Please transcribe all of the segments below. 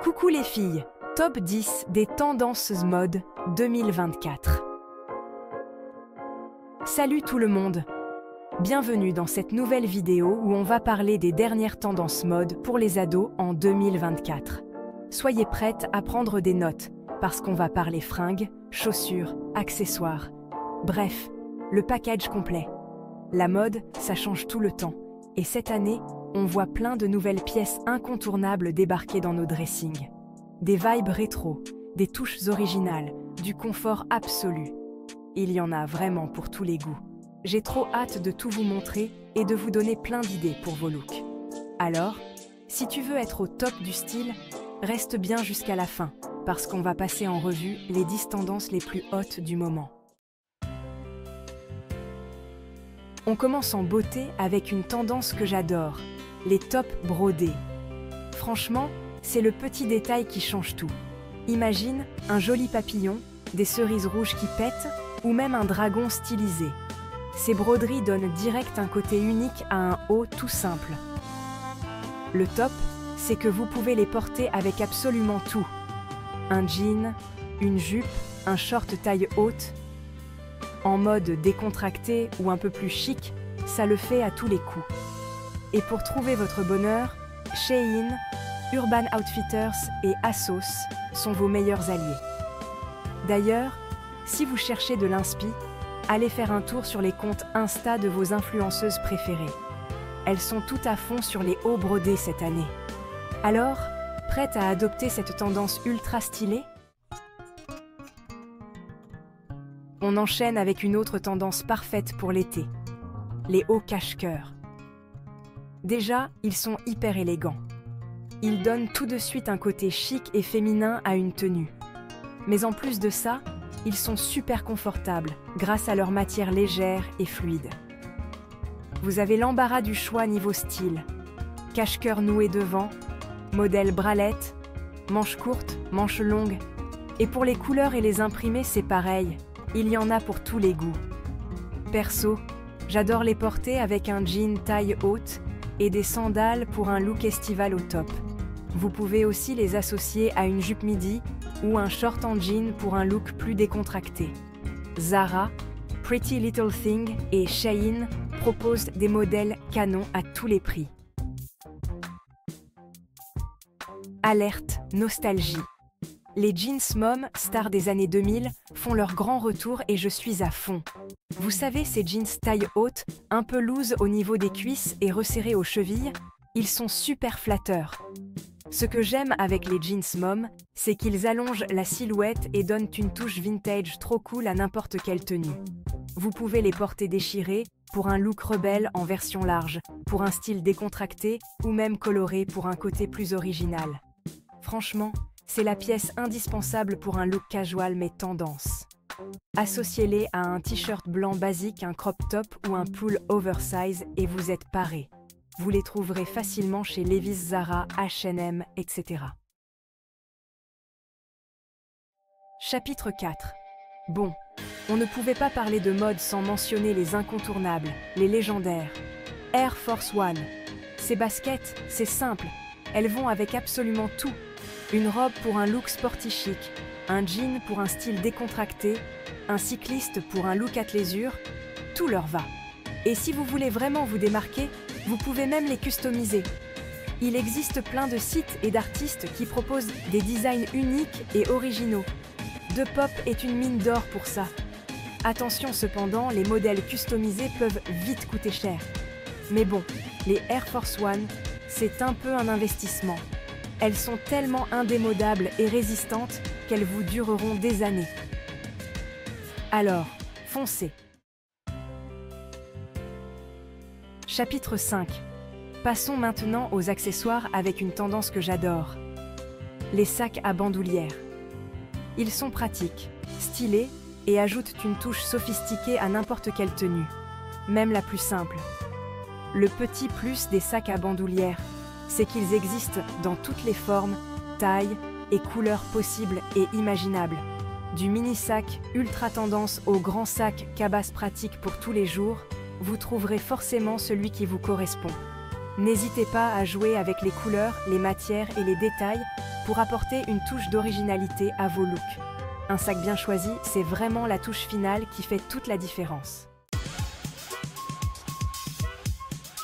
Coucou les filles, top 10 des tendances mode 2024. Salut tout le monde. Bienvenue dans cette nouvelle vidéo où on va parler des dernières tendances mode pour les ados en 2024. Soyez prêtes à prendre des notes, parce qu'on va parler fringues, chaussures, accessoires. Bref, le package complet. La mode, ça change tout le temps. Et cette année, on voit plein de nouvelles pièces incontournables débarquer dans nos dressings. Des vibes rétro, des touches originales, du confort absolu. Il y en a vraiment pour tous les goûts. J'ai trop hâte de tout vous montrer et de vous donner plein d'idées pour vos looks. Alors, si tu veux être au top du style, reste bien jusqu'à la fin, parce qu'on va passer en revue les 10 tendances les plus hautes du moment. On commence en beauté avec une tendance que j'adore, les tops brodés. Franchement, c'est le petit détail qui change tout. Imagine un joli papillon, des cerises rouges qui pètent, ou même un dragon stylisé. Ces broderies donnent direct un côté unique à un haut tout simple. Le top, c'est que vous pouvez les porter avec absolument tout. Un jean, une jupe, un short taille haute. En mode décontracté ou un peu plus chic, ça le fait à tous les coups. Et pour trouver votre bonheur, Shein, Urban Outfitters et ASOS sont vos meilleurs alliés. D'ailleurs, si vous cherchez de l'inspi, allez faire un tour sur les comptes Insta de vos influenceuses préférées. Elles sont tout à fond sur les hauts brodés cette année. Alors, prête à adopter cette tendance ultra stylée ? On enchaîne avec une autre tendance parfaite pour l'été, les hauts cache-cœur. Déjà, ils sont hyper élégants. Ils donnent tout de suite un côté chic et féminin à une tenue. Mais en plus de ça, ils sont super confortables grâce à leur matière légère et fluide. Vous avez l'embarras du choix niveau style. Cache-cœur noué devant, modèle bralette, manches courtes, manches longues. Et pour les couleurs et les imprimés, c'est pareil. Il y en a pour tous les goûts. Perso, j'adore les porter avec un jean taille haute et des sandales pour un look estival au top. Vous pouvez aussi les associer à une jupe midi ou un short en jean pour un look plus décontracté. Zara, Pretty Little Thing et Shein proposent des modèles canons à tous les prix. Alerte nostalgie. Les jeans mom, stars des années 2000, font leur grand retour et je suis à fond. Vous savez, ces jeans taille haute, un peu loose au niveau des cuisses et resserrés aux chevilles, ils sont super flatteurs. Ce que j'aime avec les jeans mom, c'est qu'ils allongent la silhouette et donnent une touche vintage trop cool à n'importe quelle tenue. Vous pouvez les porter déchirés pour un look rebelle en version large, pour un style décontracté ou même coloré pour un côté plus original. Franchement, c'est la pièce indispensable pour un look casual mais tendance. Associez-les à un t-shirt blanc basique, un crop top ou un pull oversize et vous êtes parés. Vous les trouverez facilement chez Levi's, Zara, H&M, etc. Chapitre 4. Bon, on ne pouvait pas parler de mode sans mentionner les incontournables, les légendaires. Air Force One. Ces baskets, c'est simple, elles vont avec absolument tout. Une robe pour un look sporty chic, un jean pour un style décontracté, un cycliste pour un look athléisure, tout leur va. Et si vous voulez vraiment vous démarquer, vous pouvez même les customiser. Il existe plein de sites et d'artistes qui proposent des designs uniques et originaux. Depop est une mine d'or pour ça. Attention cependant, les modèles customisés peuvent vite coûter cher. Mais bon, les Air Force One, c'est un peu un investissement. Elles sont tellement indémodables et résistantes qu'elles vous dureront des années. Alors, foncez! Chapitre 5. Passons maintenant aux accessoires avec une tendance que j'adore. Les sacs à bandoulière. Ils sont pratiques, stylés et ajoutent une touche sophistiquée à n'importe quelle tenue, même la plus simple. Le petit plus des sacs à bandoulière, c'est qu'ils existent dans toutes les formes, tailles et couleurs possibles et imaginables. Du mini-sac ultra tendance au grand sac cabasse pratique pour tous les jours, vous trouverez forcément celui qui vous correspond. N'hésitez pas à jouer avec les couleurs, les matières et les détails pour apporter une touche d'originalité à vos looks. Un sac bien choisi, c'est vraiment la touche finale qui fait toute la différence.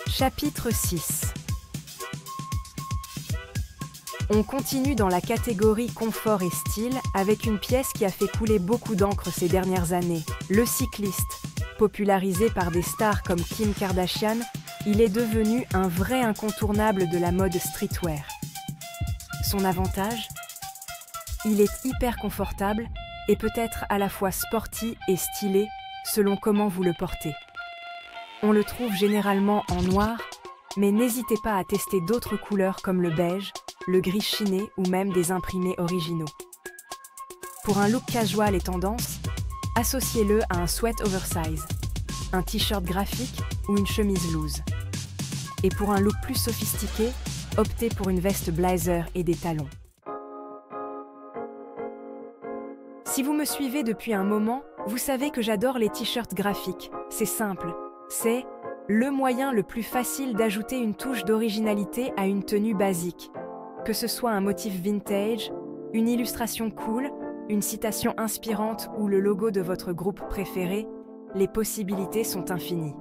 Chapitre 6. On continue dans la catégorie confort et style avec une pièce qui a fait couler beaucoup d'encre ces dernières années. Le cycliste. Popularisé par des stars comme Kim Kardashian, il est devenu un vrai incontournable de la mode streetwear. Son avantage ? Il est hyper confortable et peut être à la fois sporty et stylé selon comment vous le portez. On le trouve généralement en noir, mais n'hésitez pas à tester d'autres couleurs comme le beige, le gris chiné ou même des imprimés originaux. Pour un look casual et tendance, associez-le à un sweat oversize, un t-shirt graphique ou une chemise loose. Et pour un look plus sophistiqué, optez pour une veste blazer et des talons. Si vous me suivez depuis un moment, vous savez que j'adore les t-shirts graphiques. C'est simple, c'est le moyen le plus facile d'ajouter une touche d'originalité à une tenue basique. Que ce soit un motif vintage, une illustration cool, une citation inspirante ou le logo de votre groupe préféré, les possibilités sont infinies.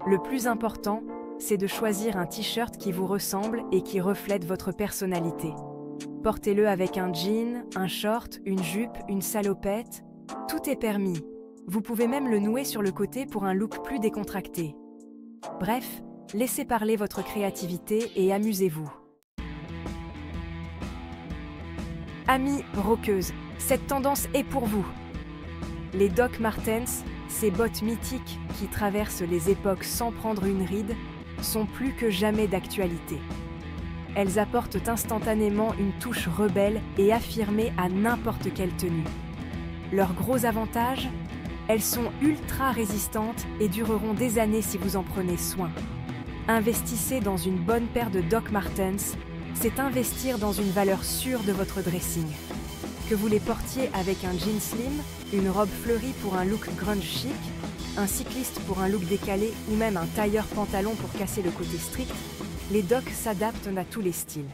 Le plus important, c'est de choisir un t-shirt qui vous ressemble et qui reflète votre personnalité. Portez-le avec un jean, un short, une jupe, une salopette, tout est permis. Vous pouvez même le nouer sur le côté pour un look plus décontracté. Bref, laissez parler votre créativité et amusez-vous. Amis rockeuses, cette tendance est pour vous. Les Doc Martens, ces bottes mythiques qui traversent les époques sans prendre une ride, sont plus que jamais d'actualité. Elles apportent instantanément une touche rebelle et affirmée à n'importe quelle tenue. Leur gros avantage ? Elles sont ultra résistantes et dureront des années si vous en prenez soin. Investissez dans une bonne paire de Doc Martens, c'est investir dans une valeur sûre de votre dressing. Que vous les portiez avec un jean slim, une robe fleurie pour un look grunge chic, un cycliste pour un look décalé ou même un tailleur pantalon pour casser le côté strict, les Docs s'adaptent à tous les styles.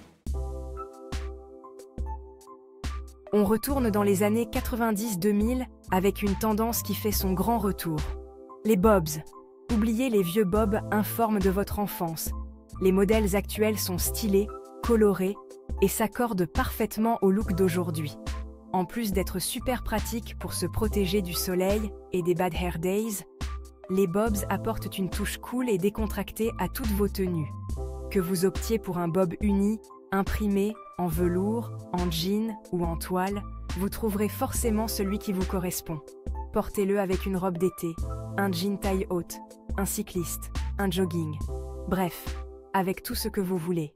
On retourne dans les années 90-2000 avec une tendance qui fait son grand retour. Les bobs. Oubliez les vieux bobs informes de votre enfance. Les modèles actuels sont stylés, colorés et s'accordent parfaitement au look d'aujourd'hui. En plus d'être super pratiques pour se protéger du soleil et des bad hair days, les bobs apportent une touche cool et décontractée à toutes vos tenues. Que vous optiez pour un bob uni, imprimé, en velours, en jean ou en toile, vous trouverez forcément celui qui vous correspond. Portez-le avec une robe d'été, un jean taille haute, un cycliste, un jogging. Bref, avec tout ce que vous voulez.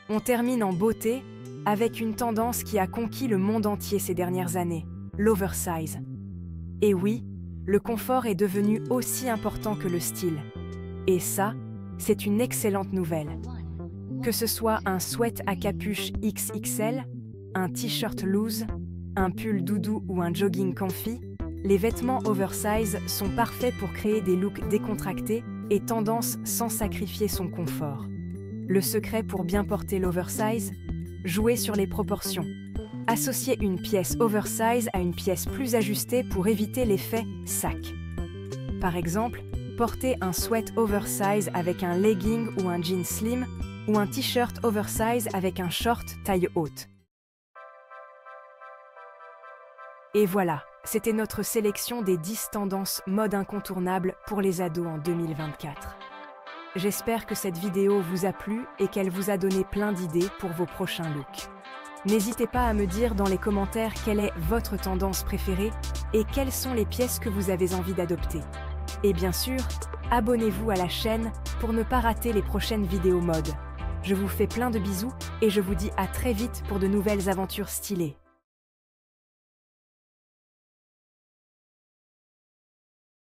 On termine en beauté avec une tendance qui a conquis le monde entier ces dernières années, l'oversize. Et oui, le confort est devenu aussi important que le style. Et ça, c'est une excellente nouvelle. Que ce soit un sweat à capuche XXL, un t-shirt loose, un pull doudou ou un jogging comfy, les vêtements oversize sont parfaits pour créer des looks décontractés et tendance sans sacrifier son confort. Le secret pour bien porter l'oversize ? Jouez sur les proportions. Associez une pièce oversize à une pièce plus ajustée pour éviter l'effet sac. Par exemple, portez un sweat oversize avec un legging ou un jean slim ou un t-shirt oversize avec un short taille haute. Et voilà, c'était notre sélection des 10 tendances mode incontournables pour les ados en 2024. J'espère que cette vidéo vous a plu et qu'elle vous a donné plein d'idées pour vos prochains looks. N'hésitez pas à me dire dans les commentaires quelle est votre tendance préférée et quelles sont les pièces que vous avez envie d'adopter. Et bien sûr, abonnez-vous à la chaîne pour ne pas rater les prochaines vidéos mode. Je vous fais plein de bisous et je vous dis à très vite pour de nouvelles aventures stylées.